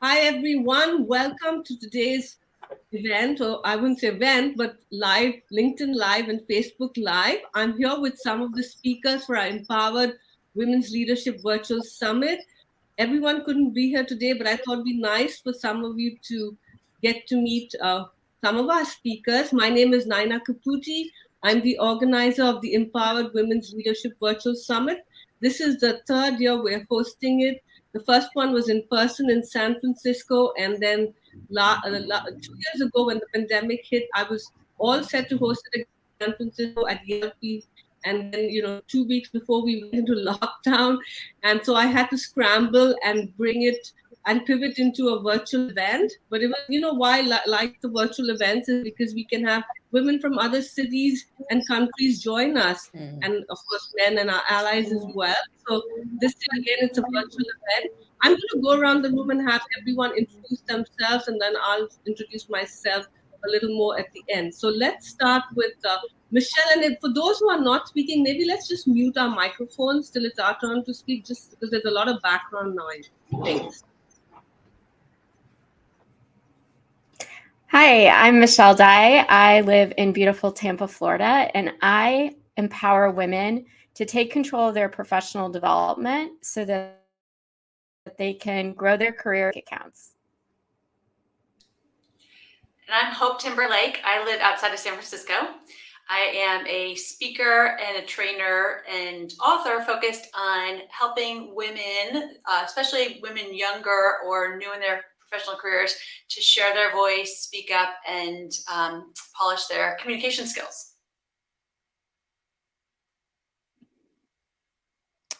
Hi, everyone. Welcome to today's event, or I wouldn't say event, but live, LinkedIn Live and Facebook Live. I'm here with some of the speakers for our Empowered Women's Leadership Virtual Summit. Everyone couldn't be here today, but I thought it'd be nice for some of you to get to meet some of our speakers. My name is Naina Kapootie. I'm the organizer of the Empowered Women's Leadership Virtual Summit. This is the third year we're hosting it. The first one was in person in San Francisco, and then 2 years ago, when the pandemic hit, I was all set to host it again in San Francisco at Yelp. And then, 2 weeks before we went into lockdown, and so I had to scramble and bring it and pivot into a virtual event. But it was, why I like the virtual events is because we can have women from other cities and countries join us, and of course, men and our allies as well. So this year again, it's a virtual event. I'm going to go around the room and have everyone introduce themselves, and then I'll introduce myself a little more at the end. So let's start with Michelle. And for those who are not speaking, maybe let's just mute our microphones till it's our turn to speak, just because there's a lot of background noise. Thanks. Hi, I'm Michelle Dye. I live in beautiful Tampa, Florida, and I empower women to take control of their professional development so that they can grow their career accounts. And I'm Hope Timberlake. I live outside of San Francisco. I am a speaker and a trainer and author focused on helping women, especially women younger or new in their professional careers, to share their voice, speak up, and polish their communication skills.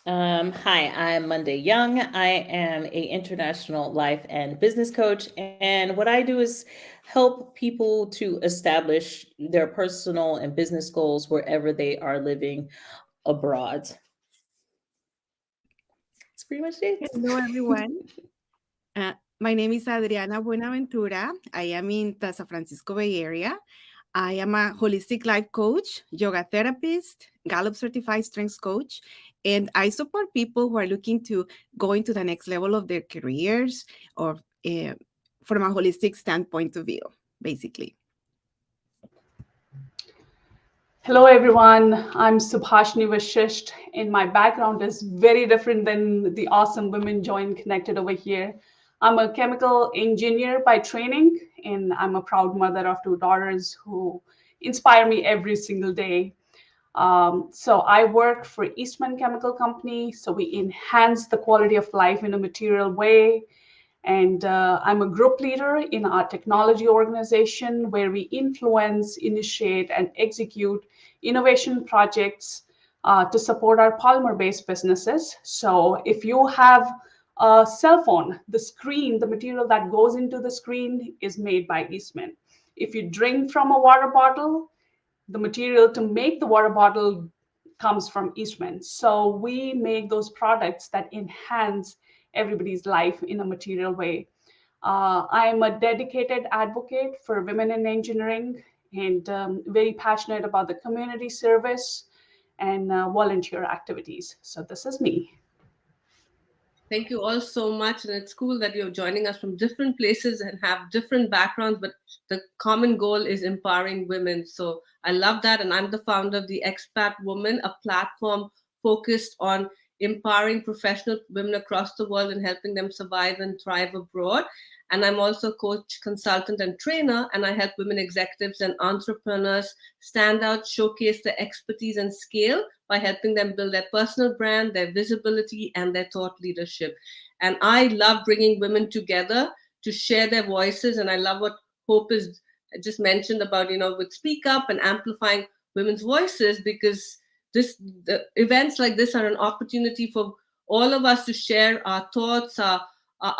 Hi, I'm Monday Young. I am an international life and business coach. And what I do is help people to establish their personal and business goals wherever they are living abroad. That's pretty much it. Hello, everyone. My name is Adriana Buenaventura. I am in the San Francisco Bay Area. I am a holistic life coach, yoga therapist, Gallup certified strengths coach, and I support people who are looking to go into the next level of their careers or from a holistic standpoint of view, basically. Hello, everyone. I'm Subhash Niva Shisht, and my background is very different than the awesome women join connected over here. I'm a chemical engineer by training, and I'm a proud mother of 2 daughters who inspire me every single day. So I work for Eastman Chemical Company. So we enhance the quality of life in a material way. And I'm a group leader in our technology organization where we influence, initiate, and execute innovation projects to support our polymer-based businesses. So if you have a cell phone, the screen, the material that goes into the screen is made by Eastman. If you drink from a water bottle, the material to make the water bottle comes from Eastman. So we make those products that enhance everybody's life in a material way. I'm a dedicated advocate for women in engineering and very passionate about the community service and volunteer activities. So this is me. Thank you all so much. And it's cool that you're joining us from different places and have different backgrounds, but the common goal is empowering women. So I love that. And I'm the founder of the Expat Woman, a platform focused on empowering professional women across the world and helping them survive and thrive abroad. And I'm also a coach, consultant, and trainer, and I help women executives and entrepreneurs stand out, showcase their expertise, and scale by helping them build their personal brand, their visibility, and their thought leadership. And I love bringing women together to share their voices. And I love what Hope is just mentioned about, with Speak Up and amplifying women's voices, because the events like this are an opportunity for all of us to share our thoughts, our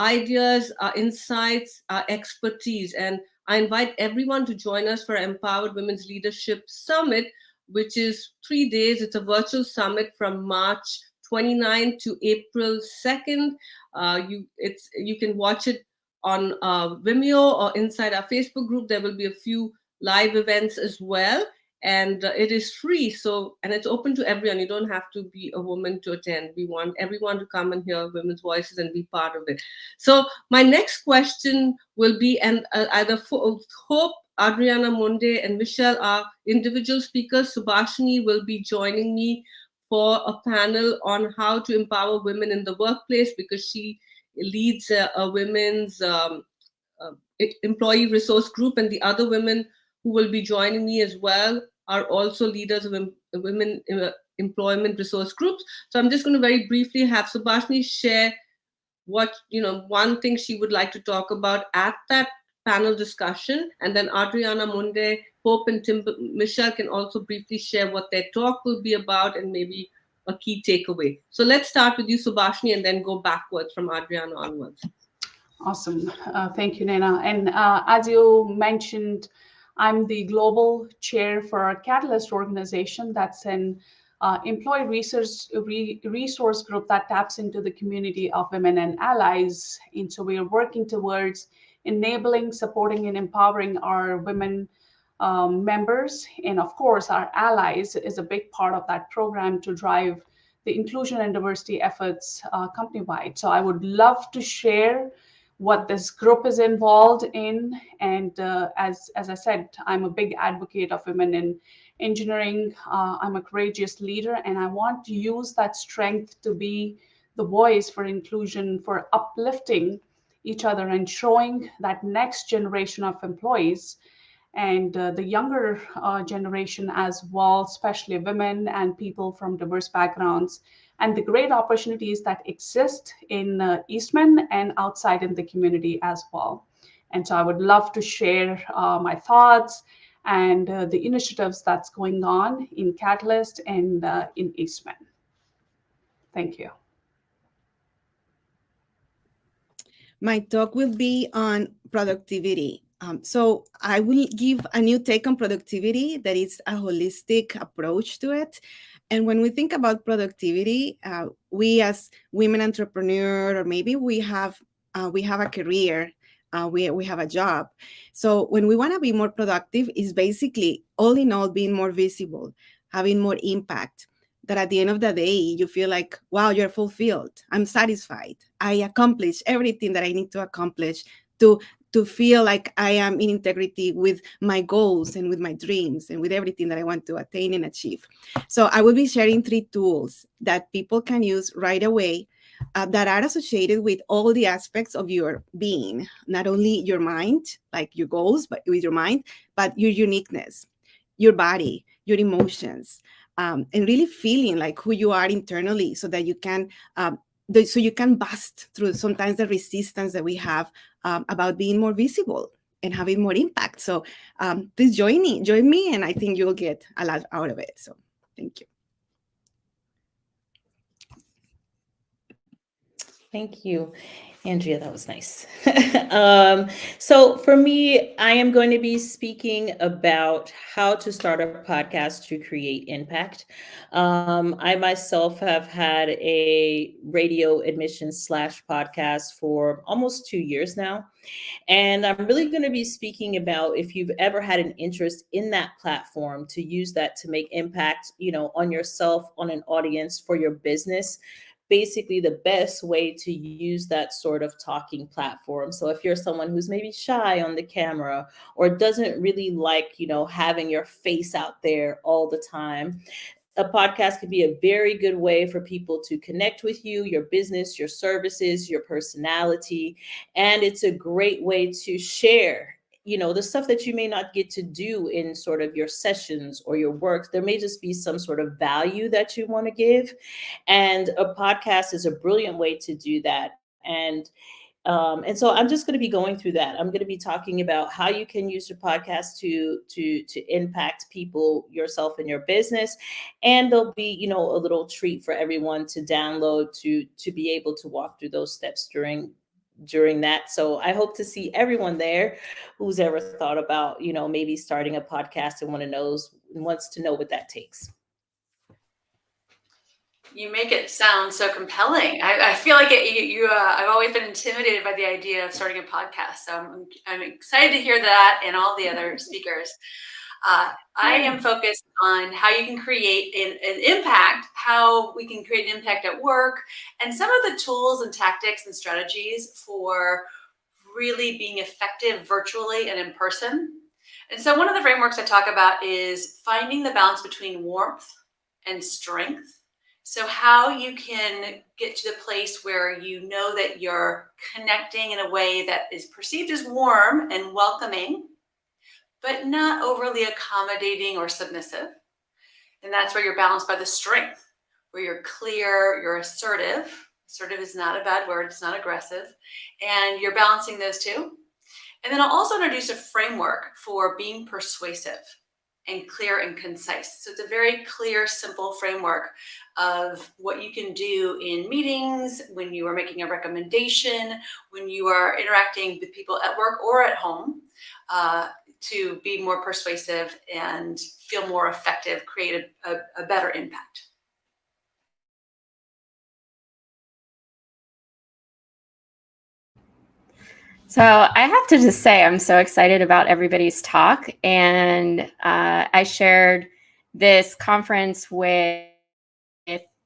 ideas, our insights, our expertise. And I invite everyone to join us for Empowered Women's Leadership Summit, which is 3 days. It's a virtual summit from March 29th to April 2nd. You can watch it on Vimeo or inside our Facebook group. There will be a few live events as well. and it is free. So, and it's open to everyone. You don't have to be a woman to attend. We want everyone to come and hear women's voices and be part of it. So my next question will be, and either Hope, Adriana Monde, and Michelle are individual speakers. Subhashini will be joining me for a panel on how to empower women in the workplace, because she leads a women's uh, employee resource group, and the other women who will be joining me as well are also leaders of women employment resource groups. So I'm just going to very briefly have Subhashini share what, one thing she would like to talk about at that panel discussion, and then Adriana Munde, Hope, and Michelle can also briefly share what their talk will be about and maybe a key takeaway. So let's start with you, Subhashini, and then go backwards from Adriana onwards. Awesome. Thank you, Naina. And as you mentioned, I'm the global chair for our Catalyst organization. That's an employee resource group that taps into the community of women and allies. And so we are working towards enabling, supporting, and empowering our women members. And of course, our allies is a big part of that program to drive the inclusion and diversity efforts company-wide. So I would love to share what this group is involved in. And as I said, I'm a big advocate of women in engineering. I'm a courageous leader, and I want to use that strength to be the voice for inclusion, for uplifting each other and showing that next generation of employees and the younger generation as well, especially women and people from diverse backgrounds, and the great opportunities that exist in Eastman and outside in the community as well. And so I would love to share my thoughts and the initiatives that's going on in Catalyst and in Eastman. Thank you. My talk will be on productivity. So I will give a new take on productivity that is a holistic approach to it. And when we think about productivity, we as women entrepreneurs, or maybe we have a career, we have a job. So when we want to be more productive, is basically all in all being more visible, having more impact. That at the end of the day, you feel like, wow, you're fulfilled. I'm satisfied. I accomplished everything that I need to accomplish to feel like I am in integrity with my goals and with my dreams and with everything that I want to attain and achieve. So I will be sharing 3 tools that people can use right away that are associated with all the aspects of your being, not only your mind, like your goals, but with your mind, but your uniqueness, your body, your emotions, and really feeling like who you are internally, so that you can bust through sometimes the resistance that we have about being more visible and having more impact. So please join me, and I think you'll get a lot out of it. So thank you. Thank you, Andrea. That was nice. So for me, I am going to be speaking about how to start a podcast to create impact. I myself have had a radio admission / podcast for almost 2 years now. And I'm really going to be speaking about if you've ever had an interest in that platform, to use that to make impact, on yourself, on an audience, for your business. Basically, the best way to use that sort of talking platform. So if you're someone who's maybe shy on the camera, or doesn't really like, having your face out there all the time, a podcast could be a very good way for people to connect with you, your business, your services, your personality. And it's a great way to share, the stuff that you may not get to do in sort of your sessions or your work. There may just be some sort of value that you want to give. And a podcast is a brilliant way to do that. And so I'm just going to be going through that. I'm going to be talking about how you can use your podcast to impact people, yourself, and your business. And there'll be, a little treat for everyone to download to be able to walk through those steps during that. So I hope to see everyone there who's ever thought about, maybe starting a podcast and wants to know what that takes. You make it sound so compelling. I feel like I've always been intimidated by the idea of starting a podcast. So I'm excited to hear that and all the other speakers. I am focused on how you can create an impact, how we can create an impact at work, and some of the tools and tactics and strategies for really being effective virtually and in person. And so one of the frameworks I talk about is finding the balance between warmth and strength. So how you can get to the place where you know that you're connecting in a way that is perceived as warm and welcoming, but not overly accommodating or submissive. And that's where you're balanced by the strength, where you're clear, you're assertive. Assertive is not a bad word, it's not aggressive. And you're balancing those two. And then I'll also introduce a framework for being persuasive and clear and concise. So it's a very clear, simple framework of what you can do in meetings, when you are making a recommendation, when you are interacting with people at work or at home, to be more persuasive and feel more effective, create a better impact. So I have to just say, I'm so excited about everybody's talk. And I shared this conference with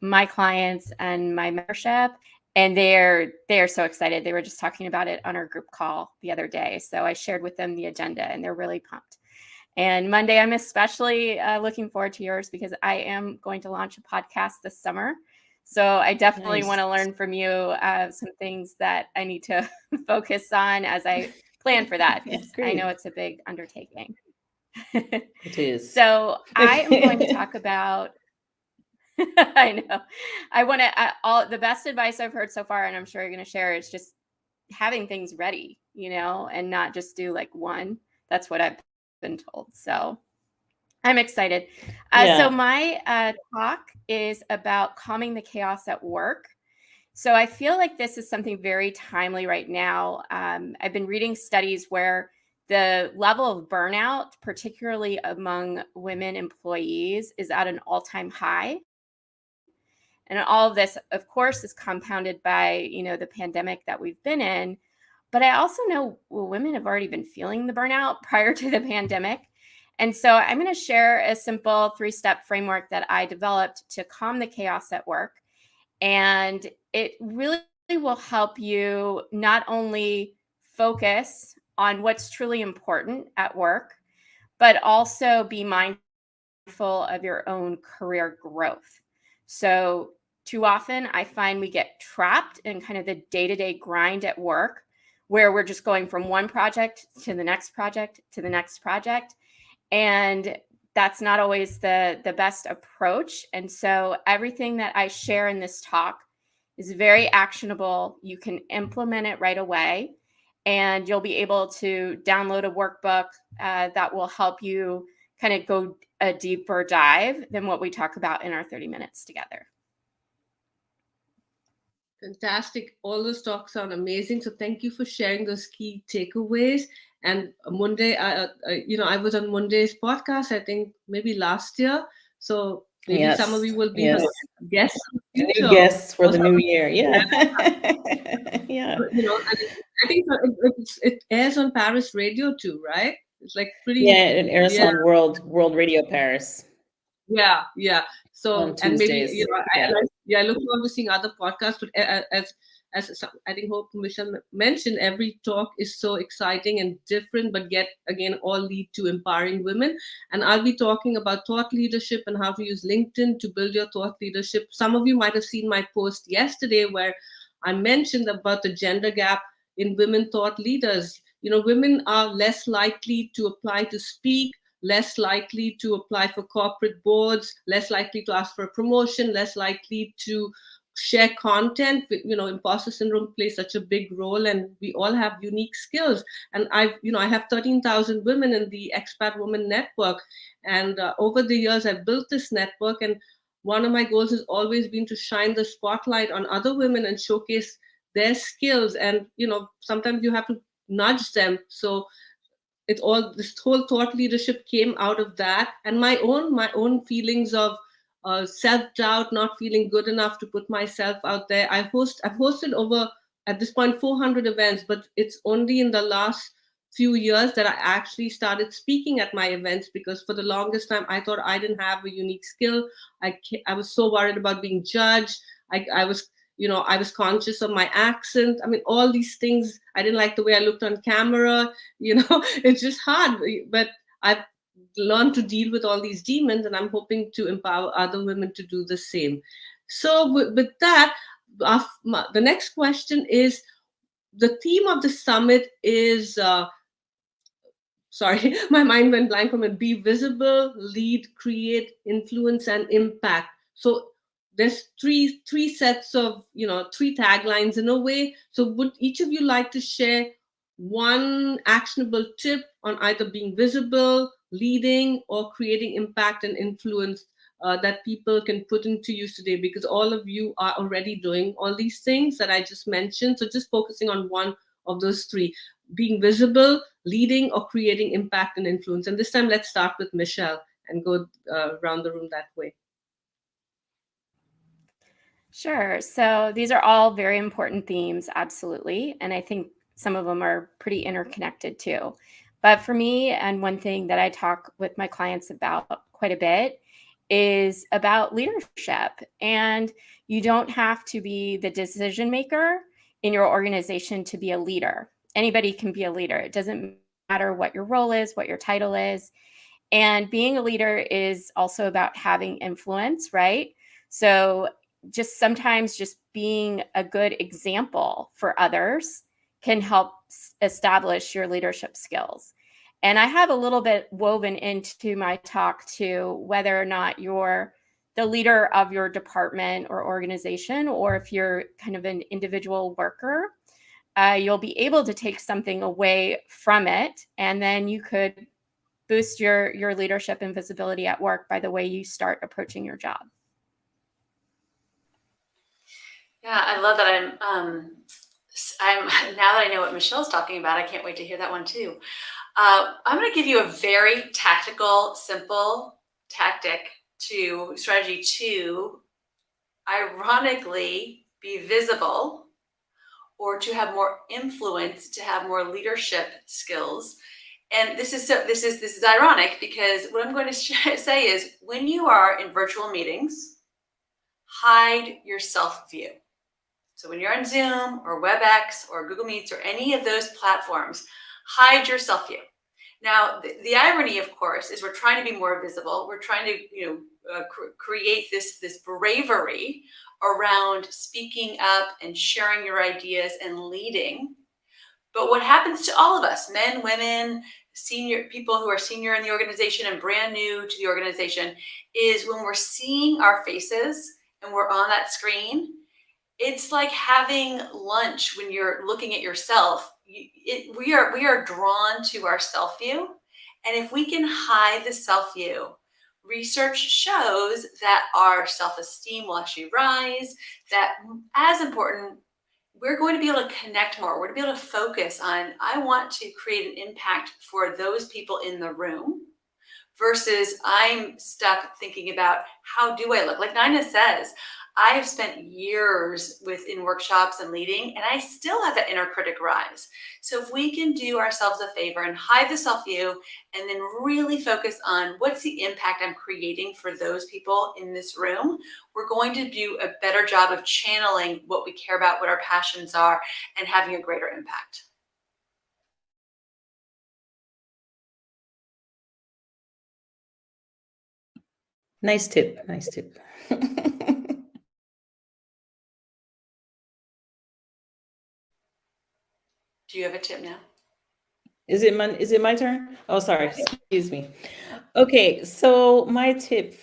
my clients and my membership, and they're so excited. They were just talking about it on our group call the other day. So I shared with them the agenda, and they're really pumped. And Monday, I'm especially looking forward to yours because I am going to launch a podcast this summer. So I definitely want to learn from you some things that I need to focus on as I plan for that. I know it's a big undertaking. It is. So I am going to talk about, I know, I want to, all the best advice I've heard so far, and I'm sure you're going to share, is just having things ready, and not just do like one. That's what I've been told. So I'm excited. So my talk is about calming the chaos at work. So I feel like this is something very timely right now. I've been reading studies where the level of burnout, particularly among women employees, is at an all-time high. And all of this, of course, is compounded by, the pandemic that we've been in. But I also know women have already been feeling the burnout prior to the pandemic. And so I'm going to share a simple 3-step framework that I developed to calm the chaos at work. And it really will help you not only focus on what's truly important at work, but also be mindful of your own career growth. So too often I find we get trapped in kind of the day-to-day grind at work, where we're just going from one project to the next project to the next project. And that's not always the best approach. And so everything that I share in this talk is very actionable. You can implement it right away, and you'll be able to download a workbook that will help you kind of go a deeper dive than what we talk about in our 30 minutes together. Fantastic. All those talks sound amazing. So thank you for sharing those key takeaways. And Monday, I was on Monday's podcast, I think maybe last year. So maybe some of you will be guests. New guests for the new year. Yeah. Yeah. I think it airs on Paris radio too, right? It's like pretty. Yeah, it airs on World Radio Paris. Yeah. So, and maybe, I look forward to seeing other podcasts, but as I think Hope Michelle mentioned, every talk is so exciting and different, but yet again, all lead to empowering women. And I'll be talking about thought leadership and how to use LinkedIn to build your thought leadership. Some of you might have seen my post yesterday where I mentioned about the gender gap in women thought leaders. Women are less likely to apply to speak, less likely to apply for corporate boards, less likely to ask for a promotion, less likely to share content. Imposter syndrome plays such a big role, and we all have unique skills. And I have 13,000 women in the Expat Women Network. And over the years, I've built this network. And one of my goals has always been to shine the spotlight on other women and showcase their skills. And, sometimes you have to nudge them. So this whole thought leadership came out of that, and my own feelings of self-doubt, not feeling good enough to put myself out there. I've hosted over, at this point, 400 events, but it's only in the last few years that I actually started speaking at my events, because for the longest time I thought I didn't have a unique skill. I was so worried about being judged. I was, I was conscious of my accent. I mean, all these things. I didn't like the way I looked on camera. It's just hard. But I've learned to deal with all these demons, and I'm hoping to empower other women to do the same. So with that, the next question is, the theme of the summit is sorry, my mind went blank from it. Be visible, lead, create, influence, and impact. So there's three sets of, three taglines in a way. So would each of you like to share one actionable tip on either being visible, leading, or creating impact and influence that people can put into use today? Because all of you are already doing all these things that I just mentioned. So just focusing on one of those three: being visible, leading, or creating impact and influence. And this time, let's start with Michelle and go around the room that way. Sure. So these are all very important themes, absolutely. And I think some of them are pretty interconnected too. But for me, and one thing that I talk with my clients about quite a bit is about leadership. And you don't have to be the decision maker in your organization to be a leader. Anybody can be a leader. It doesn't matter what your role is, what your title is. And being a leader is also about having influence, right? So sometimes just being a good example for others can help establish your leadership skills. And I have a little bit woven into my talk to whether or not you're the leader of your department or organization, or if you're kind of an individual worker, you'll be able to take something away from it. And then you could boost your leadership and visibility at work by the way you start approaching your job. Yeah, I love that. I'm now that I know what Michelle's talking about, I can't wait to hear that one too. I'm going to give you a very tactical, simple strategy to ironically be visible, or to have more influence, to have more leadership skills. And this is ironic, because what I'm going to say is, when you are in virtual meetings, hide your self-view. So when you're on Zoom or WebEx or Google Meets or any of those platforms, hide your self-view. Now, the irony, of course, is we're trying to be more visible. We're trying to, create this bravery around speaking up and sharing your ideas and leading. But what happens to all of us, men, women, senior people who are senior in the organization and brand new to the organization, is when we're seeing our faces and we're on that screen, it's like having lunch when you're looking at yourself. We are drawn to our self view. And if we can hide the self view, research shows that our self-esteem will actually rise, that, as important, we're going to be able to connect more. We're going to be able to focus on, I want to create an impact for those people in the room, versus I'm stuck thinking about, how do I look? Like Nina says, I have spent years in workshops and leading, and I still have that inner critic rise. So if we can do ourselves a favor and hide the self-view, and then really focus on what's the impact I'm creating for those people in this room, we're going to do a better job of channeling what we care about, what our passions are, and having a greater impact. Nice tip. Do you have a tip now? Is it my turn? Oh, sorry. Excuse me. Okay, so my tips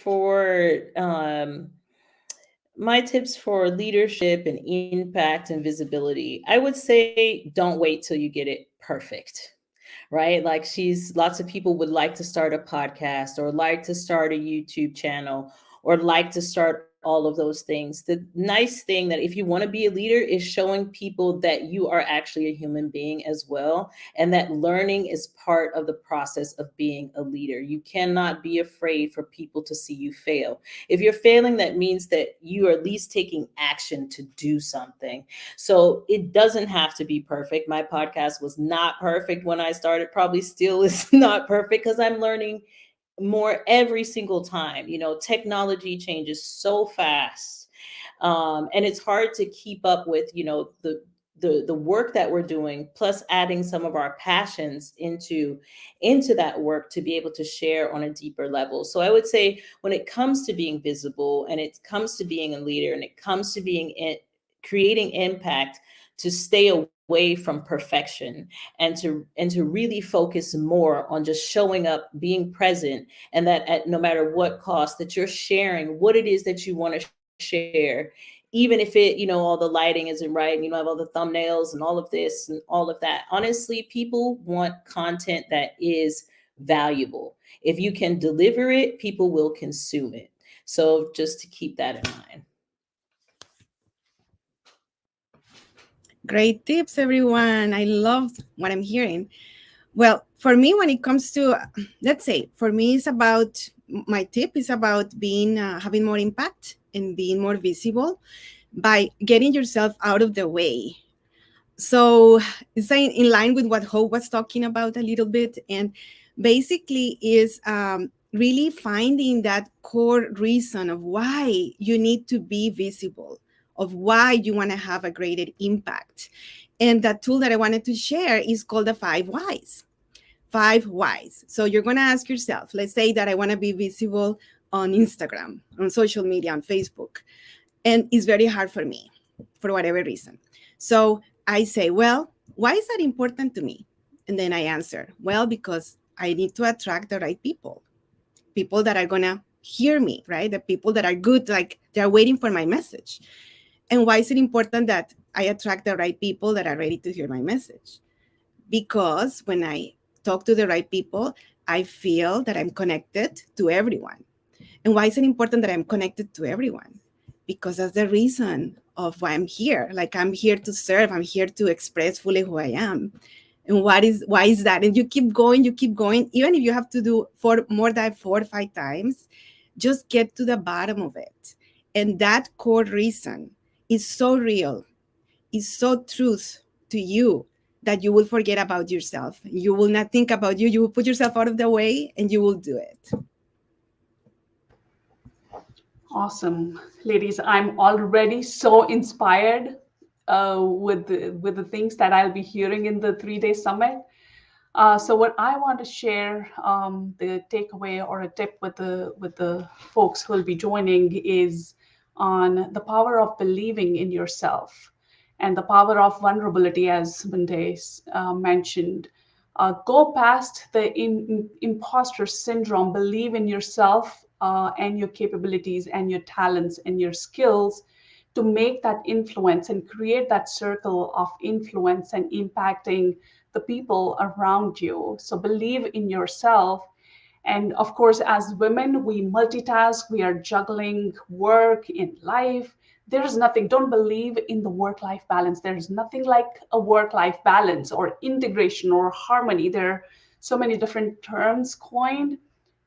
for leadership and impact and visibility, I would say, don't wait till you get it perfect. Right? Like, lots of people would like to start a podcast, or like to start a YouTube channel, or like to start all of those things. The nice thing that if you want to be a leader is showing people that you are actually a human being as well, and that learning is part of the process of being a leader. You cannot be afraid for people to see you fail. If you're failing, that means that you are at least taking action to do something. So it doesn't have to be perfect. My podcast was not perfect when I started, probably still is not perfect because I'm learning more every single time. Technology changes so fast, and it's hard to keep up with the work that we're doing, plus adding some of our passions into that work to be able to share on a deeper level. So I would say when it comes to being visible, and it comes to being a leader, and it comes to creating impact, to stay away from perfection, and to really focus more on just showing up, being present, and that at no matter what cost, that you're sharing what it is that you want to share, even if all the lighting isn't right, and you don't have all the thumbnails and all of this and all of that. Honestly, people want content that is valuable. If you can deliver it, people will consume it. So just to keep that in mind. Great tips, everyone. I love what I'm hearing. Well, for me, when it comes to, let's say, for me, my tip is about being, having more impact and being more visible by getting yourself out of the way. So it's in line with what Hope was talking about a little bit, and basically is really finding that core reason of why you need to be visible, of why you want to have a greater impact. And that tool that I wanted to share is called the 5 whys. 5 whys. So you're going to ask yourself, let's say that I want to be visible on Instagram, on social media, on Facebook, and it's very hard for me for whatever reason. So I say, well, why is that important to me? And then I answer, well, because I need to attract the right people that are going to hear me, right? The people that are good, like they're waiting for my message. And why is it important that I attract the right people that are ready to hear my message? Because when I talk to the right people, I feel that I'm connected to everyone. And why is it important that I'm connected to everyone? Because that's the reason of why I'm here. Like, I'm here to serve. I'm here to express fully who I am. And why is that? And you keep going. Even if you have to do more than 4 or 5 times, just get to the bottom of it. And that core reason is so real, is so truth to you, that you will forget about yourself. You will not think about you. You will put yourself out of the way and you will do it. Awesome, ladies. I'm already so inspired with the things that I'll be hearing in the 3-day summit. So what I want to share, the takeaway or a tip with the folks who will be joining, is on the power of believing in yourself and the power of vulnerability, as Monday mentioned. Go past the imposter syndrome. Believe in yourself and your capabilities and your talents and your skills to make that influence and create that circle of influence and impacting the people around you. So believe in yourself. And of course, as women, we multitask, we are juggling work in life. There is nothing, don't believe in the work-life balance. There is nothing like a work-life balance or integration or harmony. There are so many different terms coined.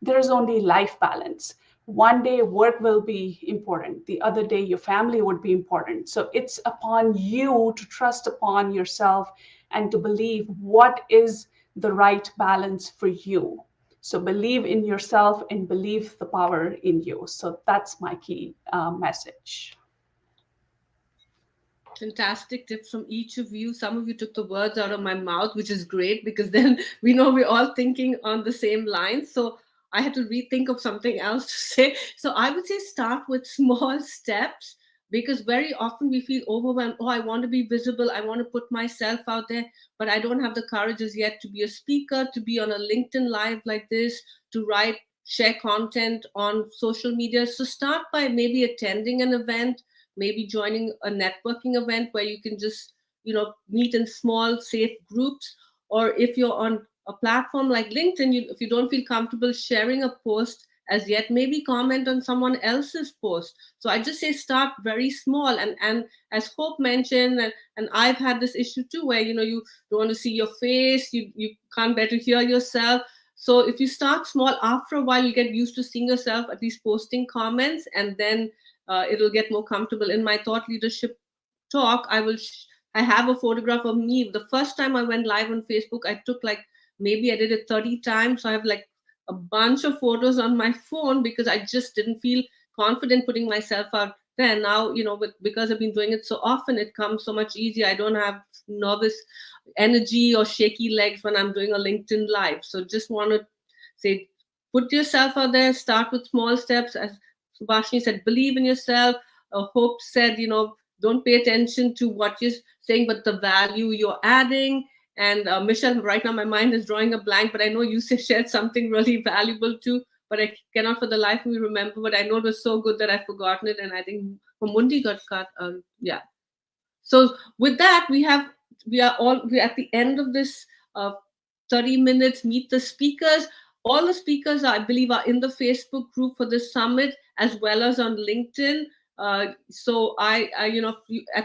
There is only life balance. One day work will be important. The other day your family would be important. So it's upon you to trust upon yourself and to believe what is the right balance for you. So believe in yourself and believe the power in you. So that's my key message. Fantastic tips from each of you. Some of you took the words out of my mouth, which is great, because then we know we're all thinking on the same lines. So I had to rethink of something else to say. So I would say start with small steps, because very often we feel overwhelmed. Oh, I want to be visible. I want to put myself out there, but I don't have the courage as yet to be a speaker, to be on a LinkedIn Live like this, to write, share content on social media. So start by maybe attending an event, maybe joining a networking event where you can just meet in small safe groups. Or if you're on a platform like LinkedIn, if you don't feel comfortable sharing a post as yet, maybe comment on someone else's post. So I just say start very small. And as Hope mentioned, and I've had this issue too, where you don't want to see your face, you can't bear to hear yourself. So if you start small, after a while you get used to seeing yourself at least posting comments, and then it'll get more comfortable. In my thought leadership talk, I have a photograph of me. The first time I went live on Facebook, I took like, maybe I did it 30 times. So I have like a bunch of photos on my phone because I just didn't feel confident putting myself out there. Now, because I've been doing it so often, it comes so much easier. I don't have nervous energy or shaky legs when I'm doing a LinkedIn live. So just want to say, put yourself out there, start with small steps. As Subhashini said, believe in yourself. Hope said, don't pay attention to what you're saying, but the value you're adding. And Michelle, right now my mind is drawing a blank, but I know you shared something really valuable too, but I cannot for the life of me remember. But I know it was so good that I've forgotten it, and I think Mundi got cut. Yeah. So with that, we're at the end of this 30 minutes. Meet the speakers. All the speakers, I believe, are in the Facebook group for this summit, as well as on LinkedIn. So at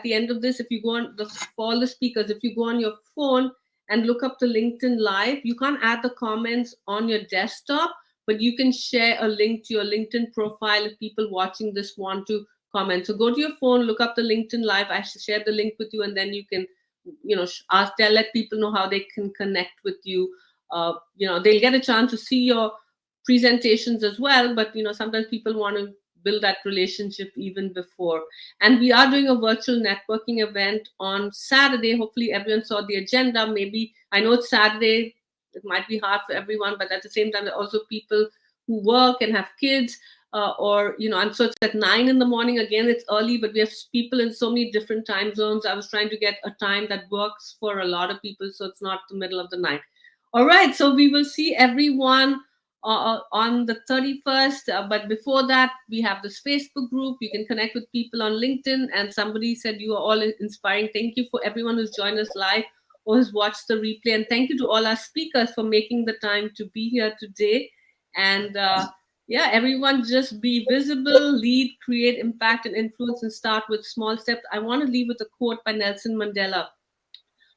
the end of this, if you go on for all the speakers, if you go on your phone and look up the LinkedIn Live, you can't add the comments on your desktop, but you can share a link to your LinkedIn profile if people watching this want to comment. So go to your phone, look up the LinkedIn Live. I share the link with you, and then you can, let people know how they can connect with you. They'll get a chance to see your presentations as well, but sometimes people want to build that relationship even before. And we are doing a virtual networking event on Saturday. Hopefully everyone saw the agenda. Maybe, I know it's Saturday, it might be hard for everyone, but at the same time, there are also people who work and have kids, and so it's at 9 in the morning. Again, it's early, but we have people in so many different time zones. I was trying to get a time that works for a lot of people, so it's not the middle of the night. All right, so we will see everyone on the 31st. But before that, we have this Facebook group. You can connect with people on LinkedIn. And somebody said you are all inspiring. Thank you for everyone who's joined us live or has watched the replay. And thank you to all our speakers for making the time to be here today. And everyone just be visible, lead, create impact and influence, and start with small steps. I want to leave with a quote by Nelson Mandela.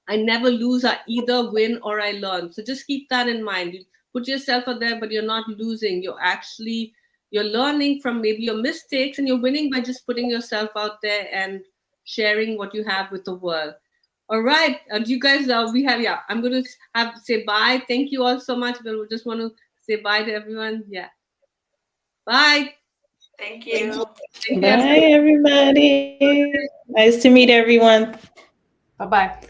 I never lose, I either win or I learn. So just keep that in mind. You put yourself out there, but you're not losing. You're learning from maybe your mistakes, and you're winning by just putting yourself out there and sharing what you have with the world. All right. Do you guys, I'm going to have to say bye. Thank you all so much. But we just want to say bye to everyone. Yeah. Bye. Thank you. Bye, everybody. Nice to meet everyone. Bye-bye.